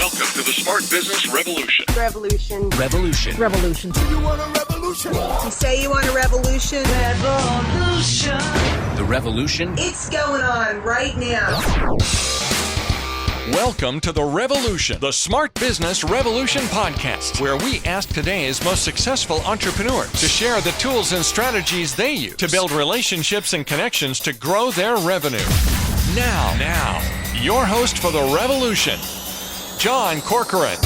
Welcome to the Smart Business Revolution. Revolution. Revolution. Revolution. You want a revolution? You say you want a revolution? Revolution. The revolution. It's going on right now. Welcome to The Revolution, the Smart Business Revolution podcast, where we ask today's most successful entrepreneurs to share the tools and strategies they use to build relationships and connections to grow their revenue. Now, your host for The Revolution, John Corcoran.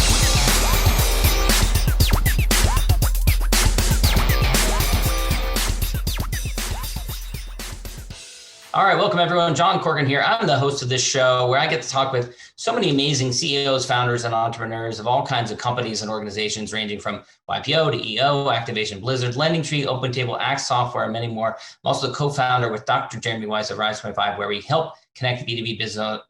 All right, welcome everyone. John Corcoran here. I'm the host of this show where I get to talk with so many amazing CEOs, founders, and entrepreneurs of all kinds of companies and organizations ranging from YPO to EO, Activation Blizzard, LendingTree, OpenTable, Axe Software, and many more. I'm also the co-founder with Dr. Jeremy Weiss of Rise25, where we help connect B2B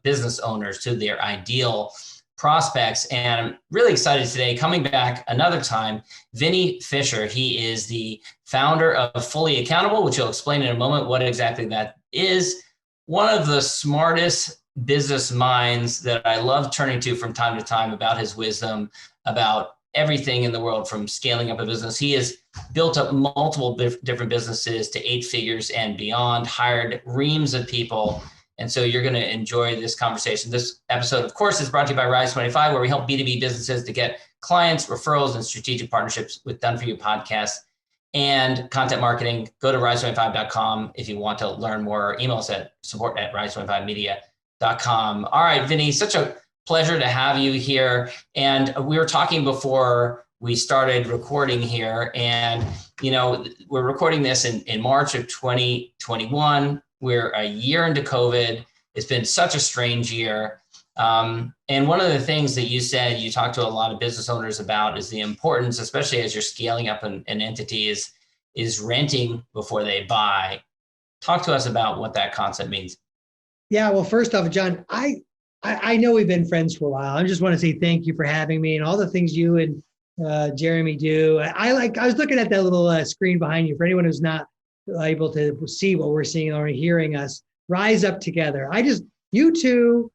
business owners to their ideal prospects. And I'm really excited today, coming back another time, Vinnie Fisher. He is the founder of Fully Accountable, which he'll explain in a moment what exactly that is. One of the smartest business minds that I love turning to from time to time about his wisdom, about everything in the world from scaling up a business. He has built up multiple different businesses to 8 figures and beyond, hired reams of people. And so you're going to enjoy this conversation. This episode, of course, is brought to you by Rise25, where we help B2B businesses to get clients, referrals, and strategic partnerships with Done For You podcasts and content marketing. Go to rise25.com if you want to learn more. Email us at support@rise25media.com. All right, Vinnie, such a pleasure to have you here. And we were talking before we started recording here, and we're recording this in March of 2021. We're a year into COVID. It's been such a strange year. And one of the things that you said, you talked to a lot of business owners about, is the importance, especially as you're scaling up an entity, is renting before they buy. Talk to us about what that concept means. Yeah, well, first off, John, I know we've been friends for a while. I just want to say thank you for having me and all the things you and Jeremy do. I was looking at that little screen behind you. For anyone who's not able to see what we're seeing or hearing us, Rise Up Together. You two,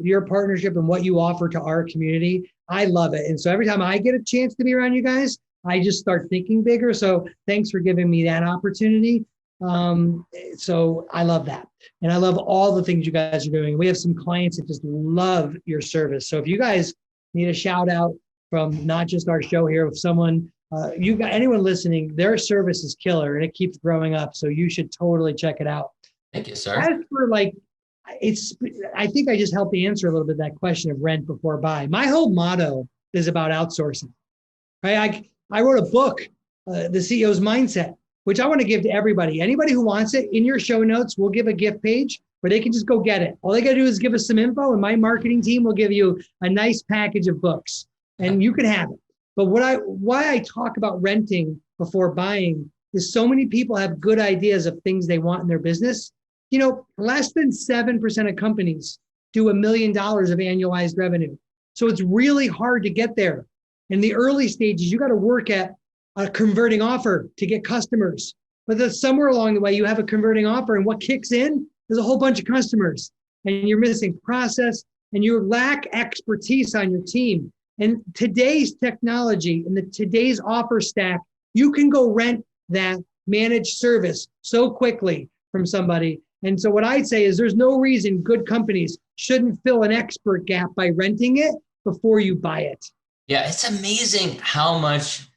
your partnership and what you offer to our community, I love it. And so every time I get a chance to be around you guys, I just start thinking bigger. So thanks for giving me that opportunity. So I love that. And I love all the things you guys are doing. We have some clients that just love your service. So if you guys need a shout out from not just our show here, if someone, anyone listening, their service is killer and it keeps growing up. So you should totally check it out. Thank you, sir. As for I think I just helped answer a little bit that question of rent before buy. My whole motto is about outsourcing. Right? I wrote a book, The CEO's Mindset, which I want to give to everybody. Anybody who wants it, in your show notes, we'll give a gift page where they can just go get it. All they got to do is give us some info, and my marketing team will give you a nice package of books, and you can have it. But why I talk about renting before buying is so many people have good ideas of things they want in their business. Less than 7% of companies do $1 million of annualized revenue. So it's really hard to get there. In the early stages, you got to work at a converting offer to get customers. But then somewhere along the way, you have a converting offer, and what kicks in is a whole bunch of customers, and you're missing process, and you lack expertise on your team. And today's technology and today's offer stack, you can go rent that managed service so quickly from somebody. And so what I'd say is there's no reason good companies shouldn't fill an expert gap by renting it before you buy it. Yeah, it's amazing how much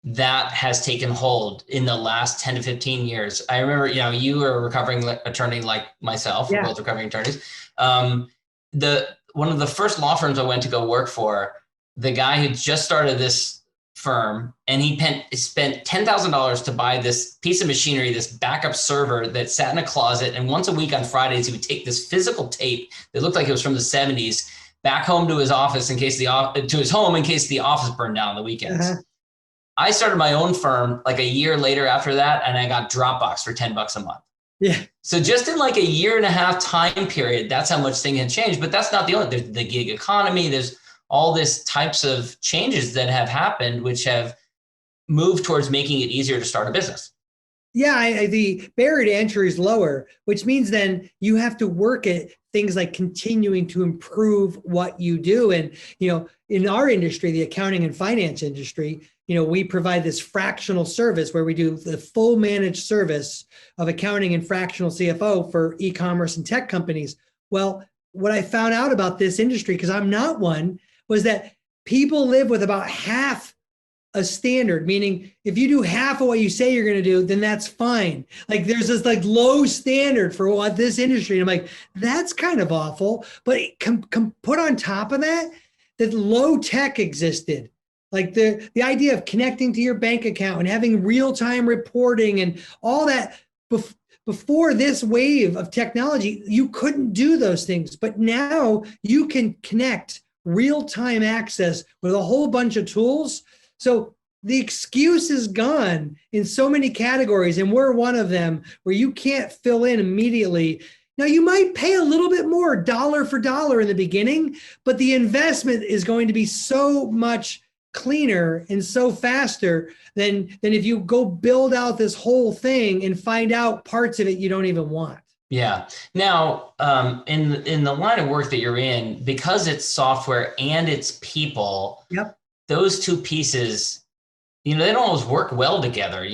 that has taken hold in the last 10 to 15 years. I remember, you were a recovering attorney like myself. We're both recovering attorneys. One of the first law firms I went to go work for, the guy who just started this firm, and he spent $10,000 to buy this piece of machinery, this backup server that sat in a closet. And once a week on Fridays, he would take this physical tape that looked like it was from the 70s back home to his office in case the office burned down on the weekends. Uh-huh. I started my own firm like a year later after that, and I got Dropbox for $10 a month. Yeah. So just in like a year and a half time period, that's how much things had changed. But that's not the only. There's the gig economy. There's all this types of changes that have happened, which have moved towards making it easier to start a business. Yeah, the barrier to entry is lower, which means then you have to work at things like continuing to improve what you do. And, in our industry, the accounting and finance industry, we provide this fractional service where we do the full managed service of accounting and fractional CFO for e-commerce and tech companies. Well, what I found out about this industry, because I'm not one, was that people live with about half a standard, meaning if you do half of what you say you're going to do, then that's fine. Like there's this like low standard for what this industry. And I'm like, that's kind of awful. But put on top of that low tech existed. Like the idea of connecting to your bank account and having real-time reporting and all that. Before this wave of technology, you couldn't do those things. But now you can connect real-time access with a whole bunch of tools. So the excuse is gone in so many categories, and we're one of them where you can't fill in immediately. Now, you might pay a little bit more dollar for dollar in the beginning, but the investment is going to be so much cleaner and so faster than if you go build out this whole thing and find out parts of it you don't even want. Yeah. Now, in the line of work that you're in, because it's software and it's people, yep, those two pieces, they don't always work well together.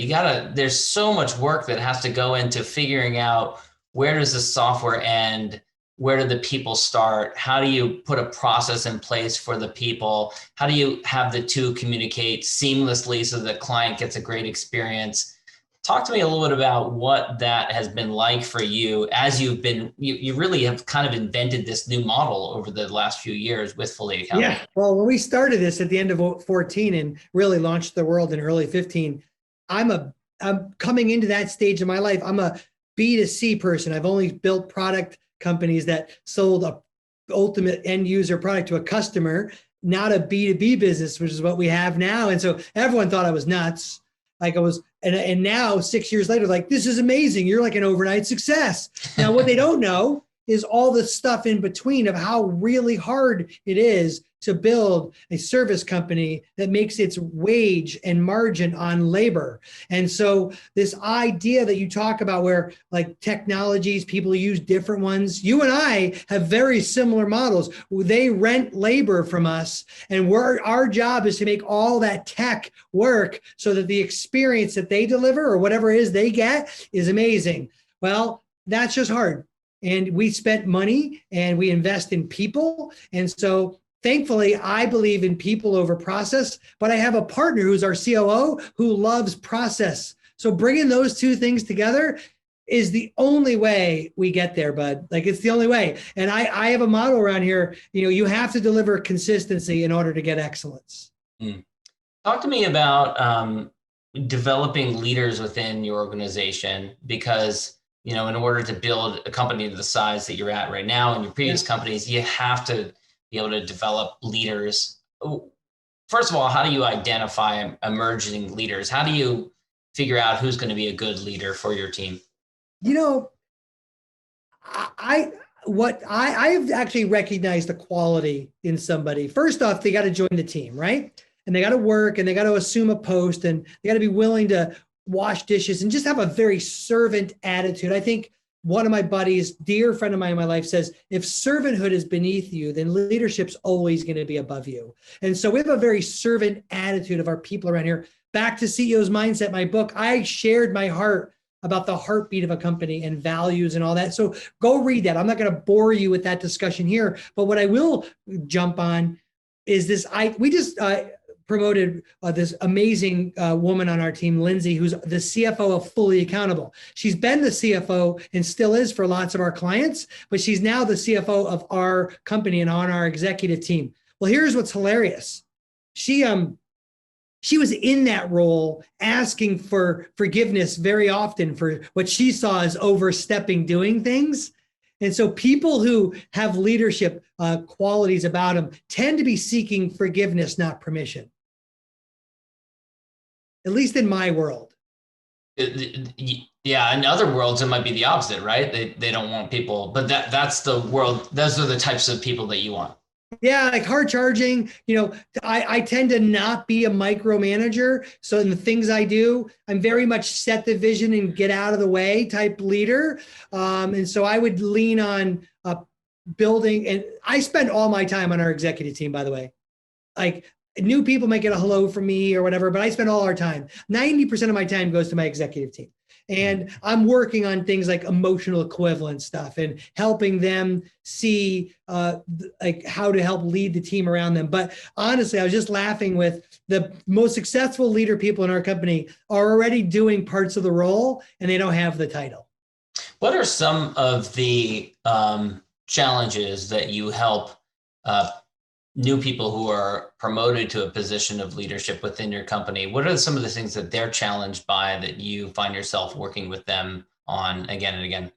There's so much work that has to go into figuring out where does the software end? Where do the people start? How do you put a process in place for the people? How do you have the two communicate seamlessly so the client gets a great experience? Talk to me a little bit about what that has been like for you as you really have kind of invented this new model over the last few years with Fully Accounting. Yeah. Well, when we started this at the end of 14 and really launched the world in early 15, I'm coming into that stage of my life. I'm a B2C person. I've only built product companies that sold a ultimate end user product to a customer, not a B2B business, which is what we have now. And so everyone thought I was nuts. Like I was, and now 6 years later, like, this is amazing. You're like an overnight success. Now, what they don't know is all the stuff in between of how really hard it is to build a service company that makes its wage and margin on labor. And so this idea that you talk about where like technologies, people use different ones, you and I have very similar models. They rent labor from us, and our job is to make all that tech work so that the experience that they deliver or whatever it is they get is amazing. Well, that's just hard. And we spent money and we invest in people. And so thankfully, I believe in people over process, but I have a partner who's our COO who loves process. So bringing those two things together is the only way we get there, bud. Like, it's the only way. And I have a model around here, you have to deliver consistency in order to get excellence. Talk to me about developing leaders within your organization, because in order to build a company to the size that you're at right now and your previous companies, you have to be able to develop leaders. First of all, how do you identify emerging leaders? How do you figure out who's going to be a good leader for your team? I've actually recognized the quality in somebody. First off, they got to join the team, right? And they got to work and they got to assume a post and they got to be willing to wash dishes and just have a very servant attitude. I think one of my buddies, dear friend of mine in my life, says, if servanthood is beneath you, then leadership's always going to be above you. And so we have a very servant attitude of our people around here. Back to CEO's Mindset, my book, I shared my heart about the heartbeat of a company and values and all that. So go read that. I'm not going to bore you with that discussion here, but what I will jump on is this. We just promoted this amazing woman on our team, Lindsay, who's the CFO of Fully Accountable. She's been the CFO and still is for lots of our clients, but she's now the CFO of our company and on our executive team. Well, here's what's hilarious. She was in that role asking for forgiveness very often for what she saw as overstepping doing things. And so people who have leadership qualities about them tend to be seeking forgiveness, not permission. At least in my world. Yeah, in other worlds, it might be the opposite, right? They don't want people, but that's the world. Those are the types of people that you want. Yeah, like hard charging. I tend to not be a micromanager. So in the things I do, I'm very much set the vision and get out of the way type leader. And so I would lean on building, and I spend all my time on our executive team, by the way. Like, new people might get a hello from me or whatever, but I spend all our time. 90% of my time goes to my executive team. And I'm working on things like emotional equivalent stuff and helping them see like how to help lead the team around them. But honestly, I was just laughing with the most successful leader people in our company are already doing parts of the role and they don't have the title. What are some of the challenges that you help new people who are promoted to a position of leadership within your company? What are some of the things that they're challenged by that you find yourself working with them on again and again?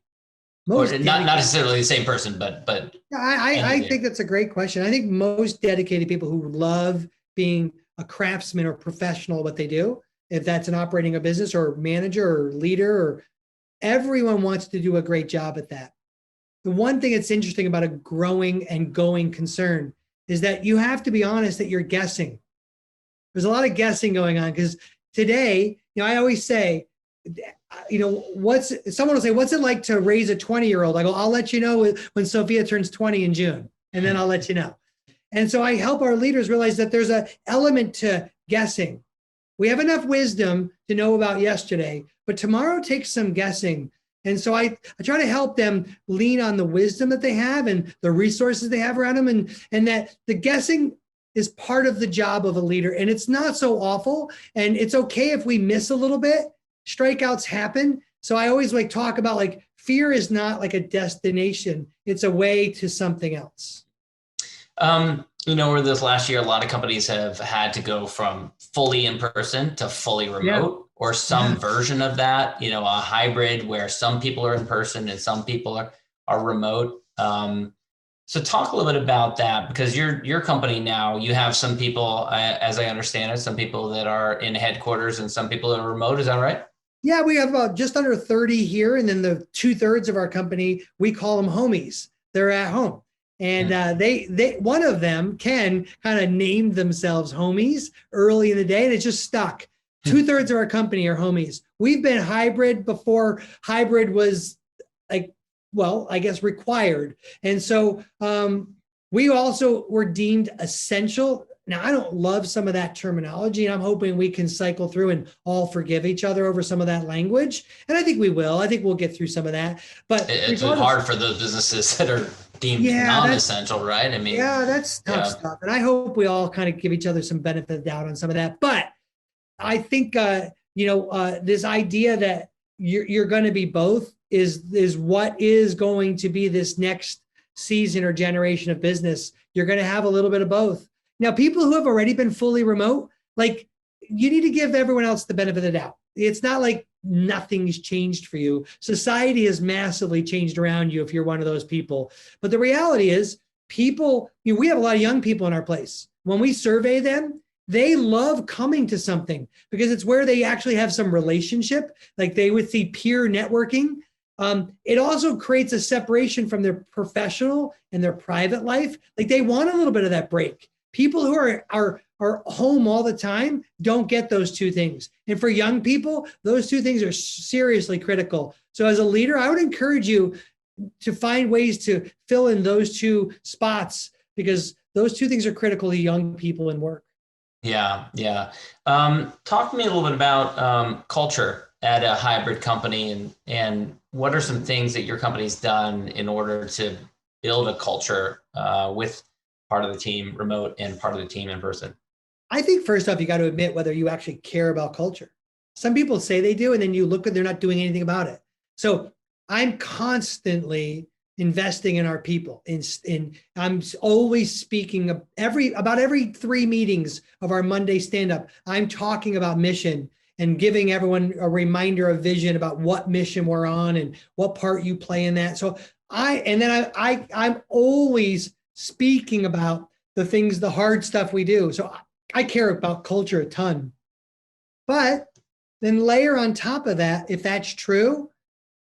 Or not necessarily the same person, but I think that's a great question. I think most dedicated people who love being a craftsman or professional at what they do, if that's an operating a business or manager or leader, or everyone wants to do a great job at that. The one thing that's interesting about a growing and going concern is that you have to be honest that you're guessing. There's a lot of guessing going on because today, I always say, someone will say, what's it like to raise a 20-year-old? I go, I'll let you know when Sophia turns 20 in June, and then I'll let you know. And so I help our leaders realize that there's an element to guessing. We have enough wisdom to know about yesterday, but tomorrow takes some guessing. And so I try to help them lean on the wisdom that they have and the resources they have around them, and that the guessing is part of the job of a leader. And it's not so awful. And it's okay if we miss a little bit. Strikeouts happen. So I always talk about fear is not like a destination. It's a way to something else. Over this last year, a lot of companies have had to go from fully in person to fully remote. Or some version of that, a hybrid where some people are in person and some people are remote. So talk a little bit about that, because your company now, you have some people, as I understand it, some people that are in headquarters and some people that are remote. Is that right? Yeah, we have about just under 30 here. And then the 2/3 of our company, we call them homies. They're at home. And they one of them, Ken, kind of named themselves homies early in the day, and it just stuck. 2/3 of our company are homies. We've been hybrid before hybrid was I guess required. And so we also were deemed essential. Now, I don't love some of that terminology, and I'm hoping we can cycle through and all forgive each other over some of that language. And I think we will. I think we'll get through some of that. But it's hard for those businesses that are deemed non-essential, right? I mean, that's tough stuff. And I hope we all kind of give each other some benefit of the doubt on some of that. But I think, this idea that you're going to be both is what is going to be this next season or generation of business. You're going to have a little bit of both. Now, people who have already been fully remote, you need to give everyone else the benefit of the doubt. It's not like nothing's changed for you. Society has massively changed around you if you're one of those people. But the reality is people, we have a lot of young people in our place. When we survey them, they love coming to something because it's where they actually have some relationship, they would see peer networking. It also creates a separation from their professional and their private life. They want a little bit of that break. People who are home all the time don't get those two things. And for young people, those two things are seriously critical. So as a leader, I would encourage you to find ways to fill in those two spots, because those two things are critical to young people in work. Yeah. Talk to me a little bit about culture at a hybrid company, and what are some things that your company's done in order to build a culture with part of the team remote and part of the team in person? I think first off, you got to admit whether you actually care about culture. Some people say they do, and then you look and they're not doing anything about it. So I'm constantly investing in our people. I'm always speaking about every 3 meetings of our Monday stand-up. I'm talking about mission and giving everyone a reminder of vision about what mission we're on and what part you play in that. So I'm always speaking about the hard stuff we do. So I care about culture a ton. But then layer on top of that, if that's true,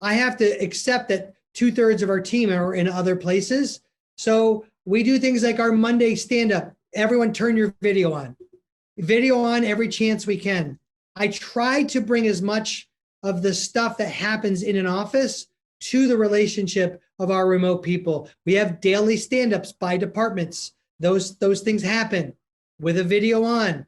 I have to accept that 2/3 of our team are in other places. So we do things like our Monday stand-up. Everyone turn your video on. Video on every chance we can. I try to bring as much of the stuff that happens in an office to the relationship of our remote people. We have daily stand-ups by departments. Those things happen with a video on.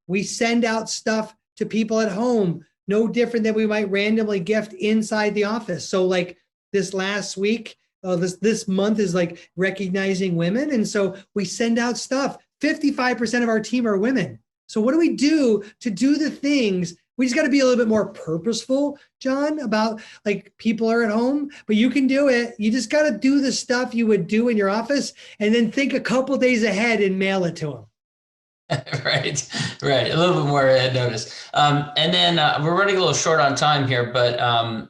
We send out stuff to people at home, no different than we might randomly gift inside the office. So like this last week, this month is like recognizing women. And so we send out stuff. 55% of our team are women. So what do we do to do the things? We just got to be a little bit more purposeful, John, about like people are at home, but you can do it. You just got to do the stuff you would do in your office and then think a couple days ahead and mail it to them. Right. A little bit more notice. And then we're running a little short on time here, but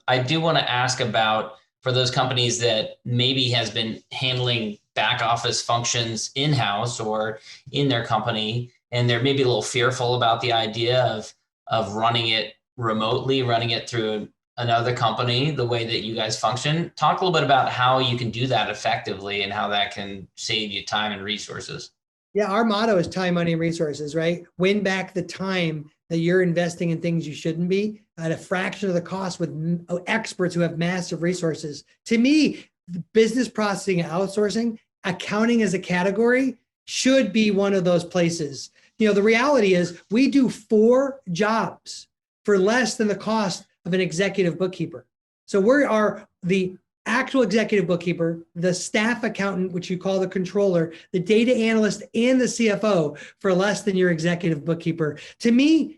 I do want to ask about for those companies that maybe has been handling back office functions in-house or in their company, and they're maybe a little fearful about the idea of running it remotely, running it through another company, the way that you guys function. Talk a little bit about how you can do that effectively and how that can save you time and resources. Yeah, our motto is time, money, and resources, right? Win back the time that you're investing in things you shouldn't be at a fraction of the cost with experts who have massive resources. To me, business processing and outsourcing, accounting as a category should be one of those places. You know, the reality is we do 4 jobs for less than the cost of an executive bookkeeper. So we are the actual executive bookkeeper, the staff accountant, which you call the controller, the data analyst, and the CFO for less than your executive bookkeeper. To me,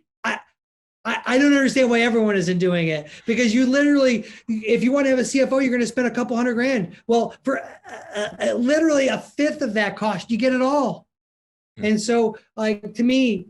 I don't understand why everyone isn't doing it, because you literally, if you want to have a CFO, you're going to spend a couple $100,000. Well, for literally a fifth of that cost, you get it all. And so, like, to me,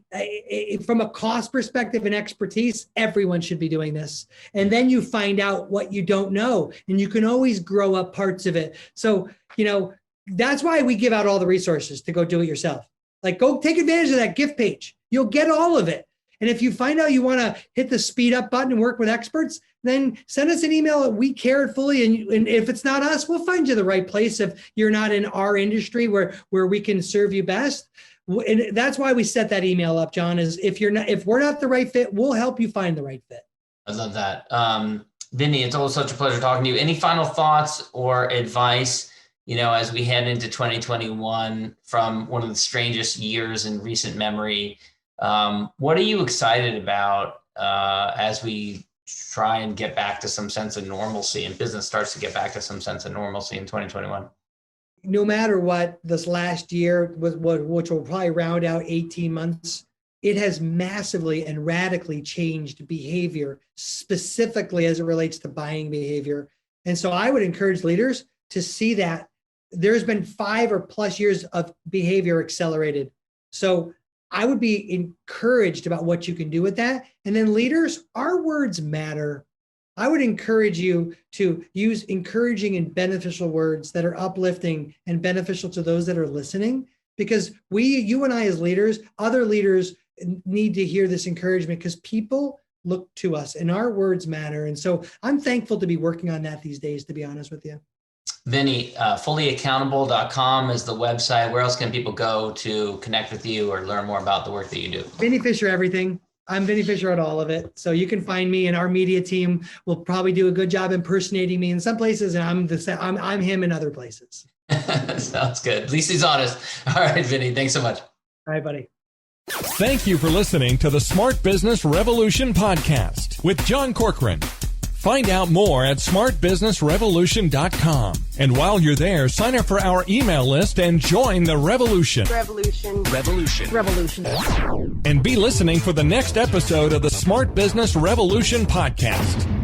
from a cost perspective and expertise, everyone should be doing this. And then you find out what you don't know, and you can always grow up parts of it. So, you know, that's why we give out all the resources to go do it yourself. Like, go take advantage of that gift page. You'll get all of it. And if you find out you want to hit the speed up button and work with experts, then send us an email. We care it fully. And if it's not us, we'll find you the right place if you're not in our industry where we can serve you best. And that's why we set that email up, John, is if we're not the right fit, we'll help you find the right fit. I love that. Vinnie, it's always such a pleasure talking to you. Any final thoughts or advice, you know, as we head into 2021 from one of the strangest years in recent memory? What are you excited about as we try and get back to some sense of normalcy and business starts to get back to some sense of normalcy in 2021? No matter what, this last year, which will probably round out 18 months, it has massively and radically changed behavior, specifically as it relates to buying behavior. And so I would encourage leaders to see that there's been 5 or plus years of behavior accelerated. So I would be encouraged about what you can do with that. And then leaders, our words matter. I would encourage you to use encouraging and beneficial words that are uplifting and beneficial to those that are listening, because you and I as leaders, other leaders need to hear this encouragement because people look to us and our words matter. And so I'm thankful to be working on that these days, to be honest with you. Vinnie, fullyaccountable.com is the website. Where else can people go to connect with you or learn more about the work that you do? Vinnie Fisher, everything. I'm Vinnie Fisher at all of it. So you can find me, and our media team will probably do a good job impersonating me in some places, and I'm him in other places. Sounds good. At least he's honest. All right, Vinnie, thanks so much. All right, buddy. Thank you for listening to the Smart Business Revolution podcast with John Corcoran. Find out more at smartbusinessrevolution.com. And while you're there, sign up for our email list and join the revolution. Revolution. And be listening for the next episode of the Smart Business Revolution podcast.